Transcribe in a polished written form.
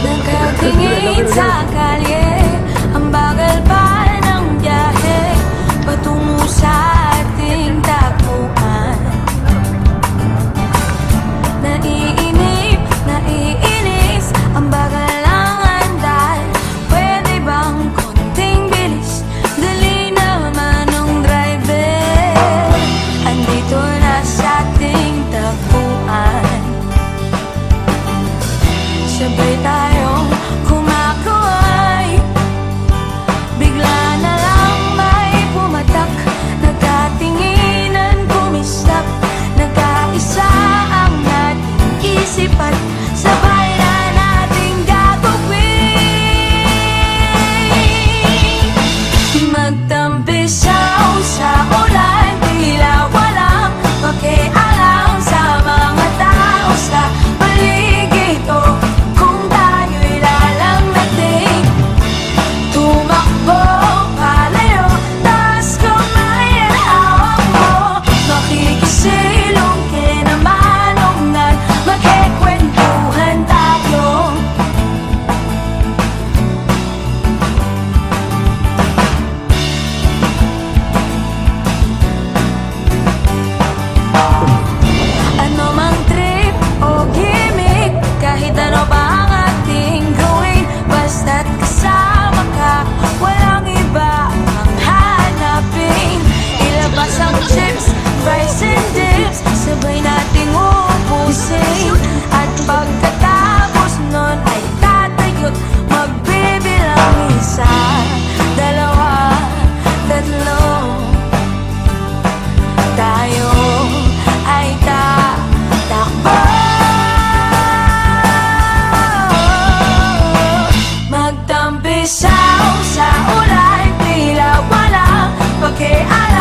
Nakatingin sa kalye, ang bagal pa ng biyahe patungo sa ating tagpuan. Naiinip, naiinis, ang bagal ng andal. Pwede bang konting bilis? Dali naman ng driver. Andito na sa ating tagpuan. Sabay tayong kumakaway. Bigla na lang may pumatak. Nagkatinginan, kumislap. Nagkaisa ang ating isip at sabay na nating gagawin. Magtampisaw sa ulan, tila walang pakialam sa mga tao sa paligid o kung tayo'y lalang natin. Tumakbo palayo, taas kamay at hawak mo. Makikisilong kinamanongan, magkikwentuhan tayo. Ano mang trip o gimmick, kahit ano pa ang ating gawin, basta't kasama ka, walang iba ang hanapin. Ilabas ang chips, fries and dips, sabay nating ubusin. At pagkatapos nun ay tatayo't magbibilang isa, dalawa, tatlo. Tayo ay tatakbo. Magtampisaw sa ulan, tila walang pakialam